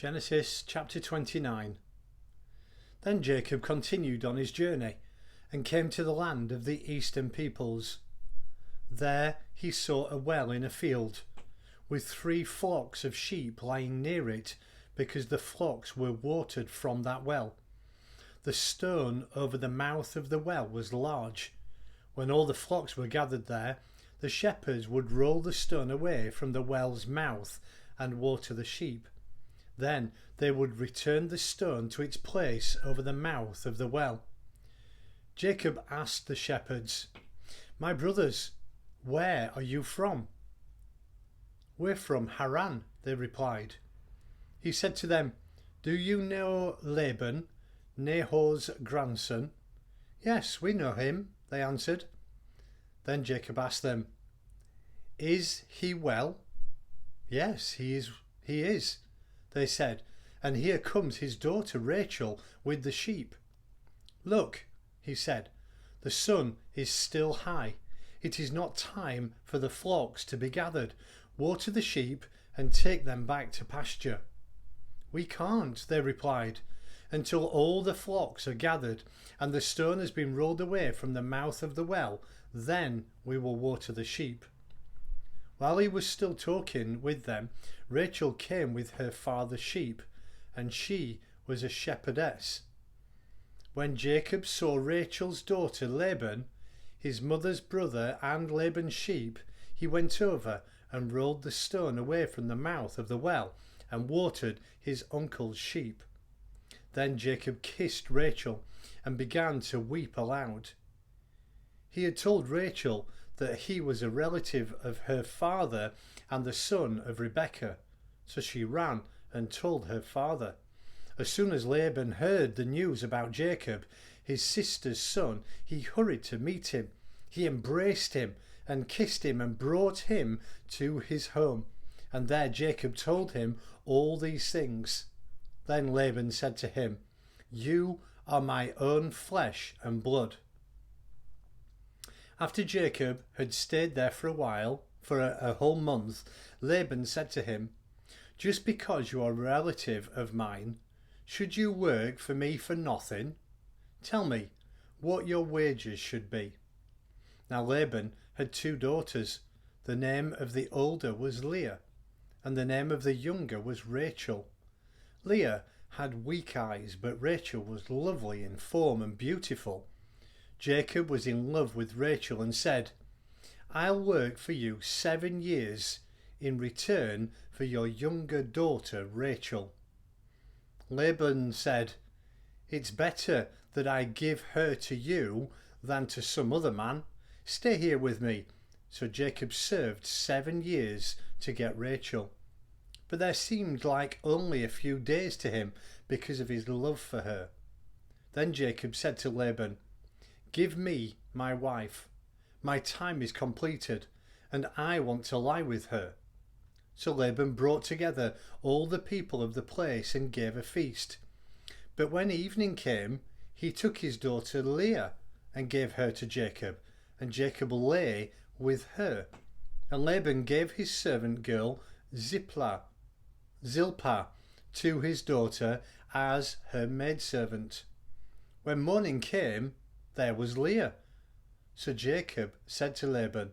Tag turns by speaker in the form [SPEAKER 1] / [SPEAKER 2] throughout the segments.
[SPEAKER 1] Genesis chapter 29. Then Jacob continued on his journey and came to the land of the eastern peoples. There he saw a well in a field, with 3 flocks of sheep lying near it, because the flocks were watered from that well. The stone over the mouth of the well was large. When all the flocks were gathered there, the shepherds would roll the stone away from the well's mouth and water the sheep. Then they would return the stone to its place over the mouth of the well. Jacob asked the shepherds, "My brothers, where are you from?" "We're from Haran," they replied. He said to them, "Do you know Laban, Nahor's grandson?" "Yes, we know him," they answered. Then Jacob asked them, "Is he well?" "Yes, he is," they said, "and here comes his daughter Rachel with the sheep." "Look," he said, "the sun is still high. It is not time for the flocks to be gathered. Water the sheep and take them back to pasture." "We can't," they replied, "until all the flocks are gathered and the stone has been rolled away from the mouth of the well. Then we will water the sheep." While he was still talking with them, Rachel came with her father's sheep, and she was a shepherdess. When Jacob saw Rachel's daughter Laban, his mother's brother, and Laban's sheep, he went over and rolled the stone away from the mouth of the well and watered his uncle's sheep. Then Jacob kissed Rachel and began to weep aloud. He had told Rachel that he was a relative of her father and the son of Rebekah, so she ran and told her father. As soon as Laban heard the news about Jacob, his sister's son, he hurried to meet him. He embraced him and kissed him and brought him to his home. And there Jacob told him all these things. Then Laban said to him, "You are my own flesh and blood." After Jacob had stayed there for a while, for a whole month, Laban said to him, "Just because you are a relative of mine, should you work for me for nothing? Tell me what your wages should be." Now Laban had 2 daughters. The name of the older was Leah, and the name of the younger was Rachel. Leah had weak eyes, but Rachel was lovely in form and beautiful. Jacob was in love with Rachel and said, "I'll work for you 7 years in return for your younger daughter Rachel." Laban said, "It's better that I give her to you than to some other man. Stay here with me." So Jacob served 7 years to get Rachel. But there seemed like only a few days to him because of his love for her. Then Jacob said to Laban, "Give me my wife. My time is completed, and I want to lie with her." So Laban brought together all the people of the place and gave a feast. But when evening came, he took his daughter Leah and gave her to Jacob, and Jacob lay with her. And Laban gave his servant girl Zilpah to his daughter as her maidservant. When morning came, there was Leah. So Jacob said to Laban,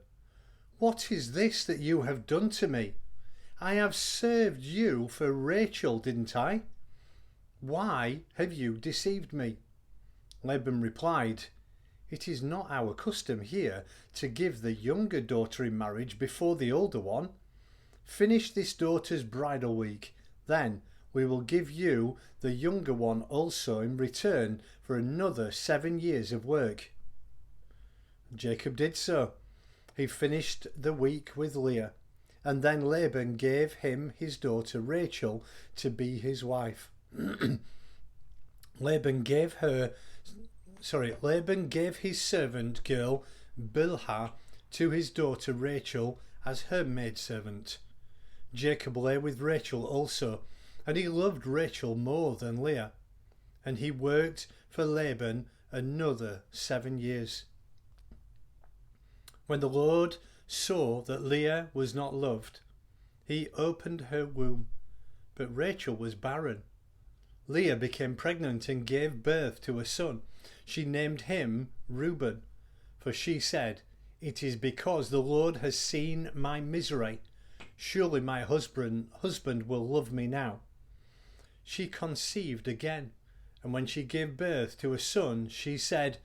[SPEAKER 1] "What is this that you have done to me? I have served you for Rachel, didn't I? Why have you deceived me?" Laban replied, "It is not our custom here to give the younger daughter in marriage before the older one. Finish this daughter's bridal week, then we will give you the younger one also in return for another 7 years of work." Jacob did so. He finished the week with Leah, and then Laban gave him his daughter Rachel to be his wife. Laban gave his servant girl Bilhah to his daughter Rachel as her maidservant. Jacob lay with Rachel also, and he loved Rachel more than Leah, and he worked for Laban another 7 years. When the Lord saw that Leah was not loved, he opened her womb, but Rachel was barren. Leah became pregnant and gave birth to a son. She named him Reuben, for she said, "It is because the Lord has seen my misery. Surely my husband will love me now." She conceived again, and when she gave birth to a son, she said,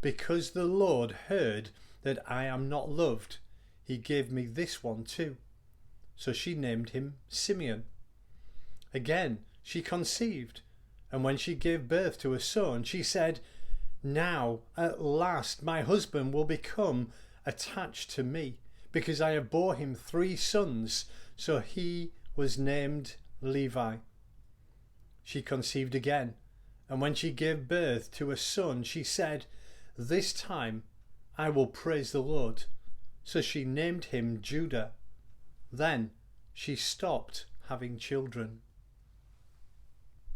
[SPEAKER 1] "Because the Lord heard that I am not loved, he gave me this one too." So she named him Simeon. Again she conceived, and when she gave birth to a son, she said, "Now at last my husband will become attached to me, because I have bore him 3 sons." So he was named Levi. She conceived again, and when she gave birth to a son, she said, "This time I will praise the Lord." So she named him Judah. Then she stopped having children.